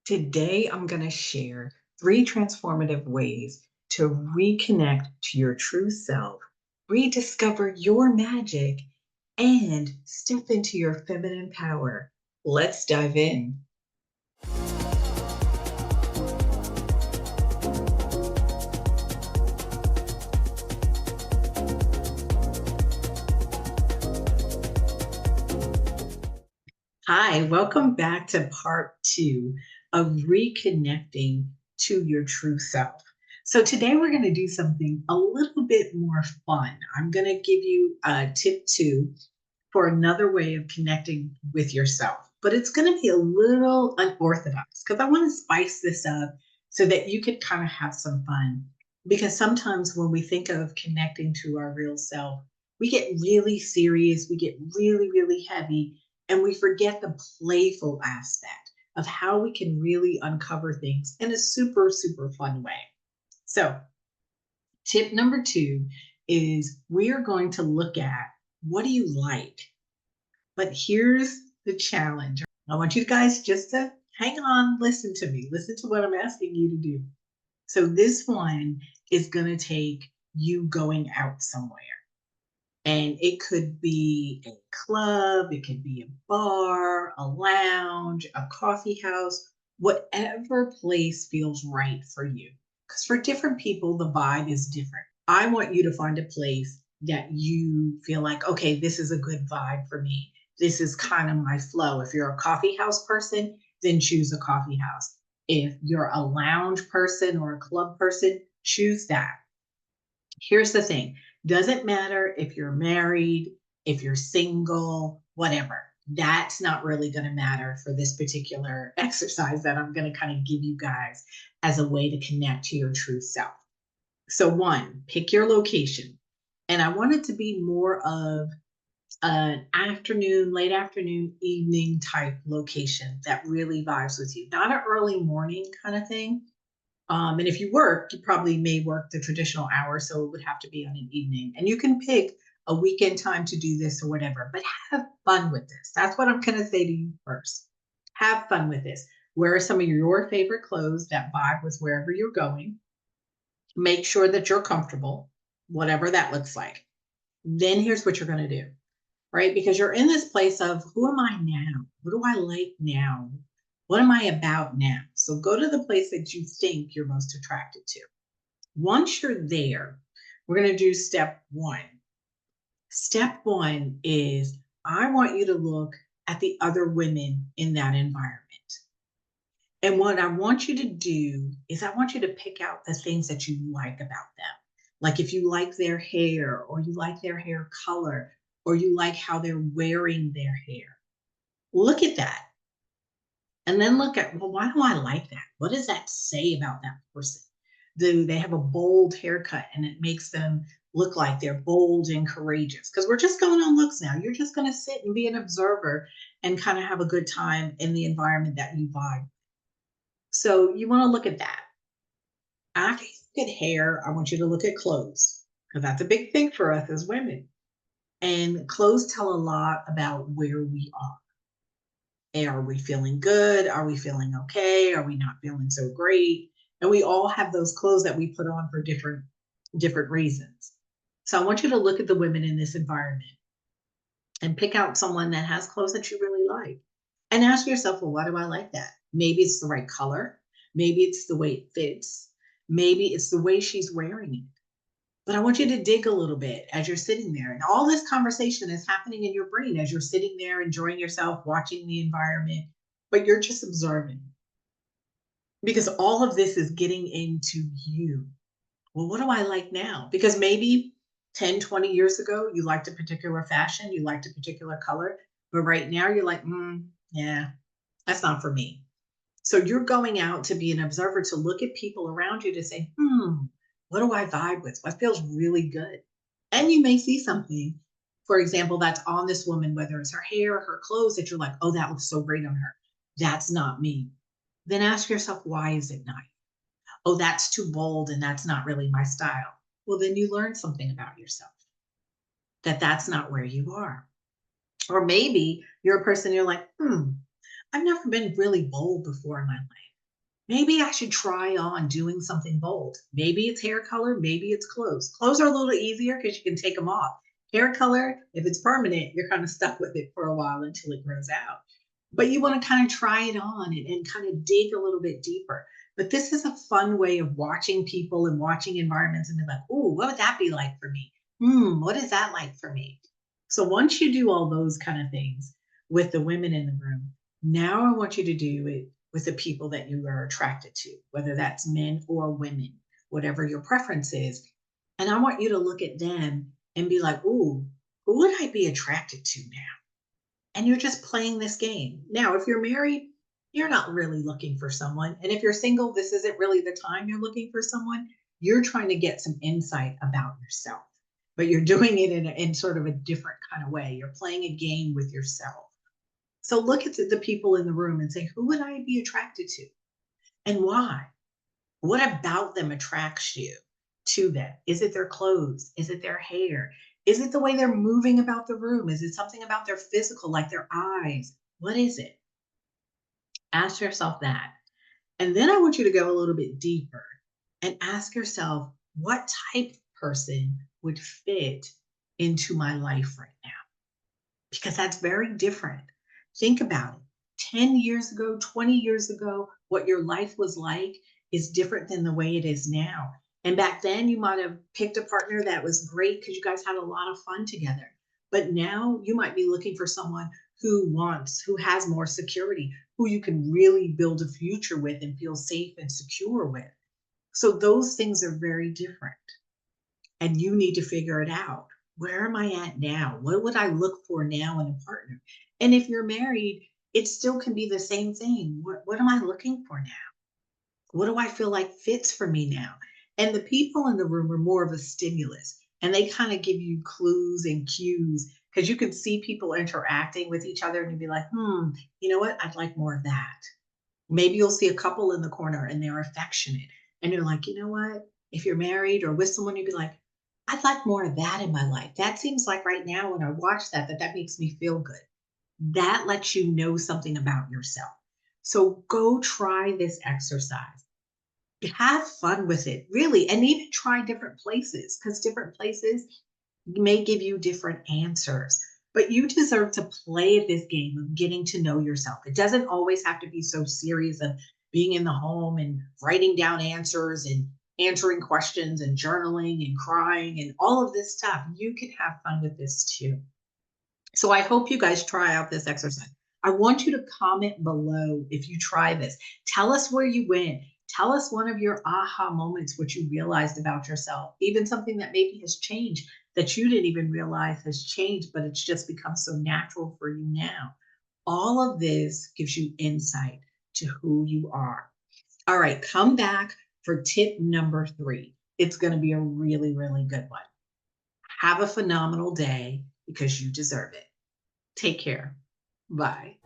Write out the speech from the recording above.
Today, I'm going to share three transformative ways to reconnect to your true self, rediscover your magic, and step into your feminine power. Let's dive in. Hi, welcome back to part two of reconnecting to your true self. So, today we're going to do something a little bit more fun. I'm going to give you tip two for another way of connecting with yourself. But it's going to be a little unorthodox because I want to spice this up so that you could kind of have some fun. Because sometimes when we think of connecting to our real self, we get really serious, we get really, really heavy, and we forget the playful aspect of how we can really uncover things in a super, super fun way. So, tip number two is we are going to look at what do you like? But here's the challenge. I want you guys just to hang on, listen to me, listen to what I'm asking you to do. So, this one is going to take you going out somewhere. And it could be a club, it could be a bar, a lounge, a coffee house, whatever place feels right for you. Because for different people, the vibe is different. I want you to find a place that you feel like, okay, this is a good vibe for me. This is kind of my flow. If you're a coffee house person, then choose a coffee house. If you're a lounge person or a club person, choose that. Here's the thing, doesn't matter if you're married, if you're single, whatever. That's not really going to matter for this particular exercise that I'm going to kind of give you guys as a way to connect to your true self. So, one, pick your location. And I want it to be more of an afternoon, late afternoon, evening type location that really vibes with you, not an early morning kind of thing. And if you work, you probably may work the traditional hours, so it would have to be on an evening. And you can pick a weekend time to do this or whatever, but have fun with this. That's what I'm going to say to you first. Have fun with this. Wear some of your favorite clothes that vibe with wherever you're going. Make sure that you're comfortable, whatever that looks like. Then here's what you're going to do, right? Because you're in this place of who am I now? What do I like now? What am I about now? So go to the place that you think you're most attracted to. Once you're there, we're going to do step one. Step one is I want you to look at the other women in that environment. And what I want you to do is I want you to pick out the things that you like about them. Like if you like their hair or you like their hair color or you like how they're wearing their hair. Look at that. And then look at, well, why do I like that? What does that say about that person? Do they have a bold haircut and it makes them look like they're bold and courageous? Because we're just going on looks now. You're just going to sit and be an observer and kind of have a good time in the environment that you vibe. So you want to look at that. After you look at hair, I want you to look at clothes because that's a big thing for us as women. And clothes tell a lot about where we are. Are we feeling good? Are we feeling okay? Are we not feeling so great? And we all have those clothes that we put on for different reasons. So I want you to look at the women in this environment and pick out someone that has clothes that you really like. And ask yourself, well, why do I like that? Maybe it's the right color. Maybe it's the way it fits. Maybe it's the way she's wearing it. But I want you to dig a little bit as you're sitting there. And all this conversation is happening in your brain as you're sitting there, enjoying yourself, watching the environment, but you're just observing because all of this is getting into you. Well, what do I like now? Because maybe 10, 20 years ago, you liked a particular fashion, you liked a particular color, but right now you're like, yeah, that's not for me. So you're going out to be an observer to look at people around you to say, what do I vibe with? What feels really good? And you may see something, for example, that's on this woman, whether it's her hair or her clothes, that you're like, oh, that looks so great on her. That's not me. Then ask yourself, why is it not? Oh, that's too bold and that's not really my style. Well, then you learn something about yourself that that's not where you are. Or maybe you're a person, you're like, I've never been really bold before in my life. Maybe I should try on doing something bold. Maybe it's hair color, maybe it's clothes. Clothes are a little easier because you can take them off. Hair color, if it's permanent, you're kind of stuck with it for a while until it grows out. But you want to kind of try it on and kind of dig a little bit deeper. But this is a fun way of watching people and watching environments and be like, "Ooh, what would that be like for me? What is that like for me?" So once you do all those kind of things with the women in the room, now I want you to do it with the people that you are attracted to, whether that's men or women, whatever your preference is. And I want you to look at them and be like, "Ooh, who would I be attracted to now?" And you're just playing this game. Now, if you're married, you're not really looking for someone. And if you're single, this isn't really the time you're looking for someone. You're trying to get some insight about yourself, but you're doing it in sort of a different kind of way. You're playing a game with yourself. So look at the people in the room and say, who would I be attracted to and why? What about them attracts you to them? Is it their clothes? Is it their hair? Is it the way they're moving about the room? Is it something about their physical, like their eyes? What is it? Ask yourself that. And then I want you to go a little bit deeper and ask yourself, what type of person would fit into my life right now? Because that's very different. Think about it. 10 years ago, 20 years ago, what your life was like is different than the way it is now. And back then, you might have picked a partner that was great because you guys had a lot of fun together. But now you might be looking for someone who has more security, who you can really build a future with and feel safe and secure with. So those things are very different and you need to figure it out. Where am I at now? What would I look for now in a partner? And if you're married, it still can be the same thing. What am I looking for now? What do I feel like fits for me now? And the people in the room are more of a stimulus and they kind of give you clues and cues because you can see people interacting with each other and you'd be like, you know what? I'd like more of that. Maybe you'll see a couple in the corner and they're affectionate. And you're like, you know what? If you're married or with someone, you'd be like, I'd like more of that in my life. That seems like right now when I watch that makes me feel good. That lets you know something about yourself. So go try this exercise. Have fun with it, really, and even try different places because different places may give you different answers. But you deserve to play this game of getting to know yourself. It doesn't always have to be so serious of being in the home and writing down answers and answering questions and journaling and crying and all of this stuff. You can have fun with this too. So I hope you guys try out this exercise. I want you to comment below if you try this. Tell us where you went. Tell us one of your aha moments, what you realized about yourself, even something that maybe has changed that you didn't even realize has changed, but it's just become so natural for you now. All of this gives you insight to who you are. All right, come back for tip number 3. It's going to be a really, really good one. Have a phenomenal day because you deserve it. Take care. Bye.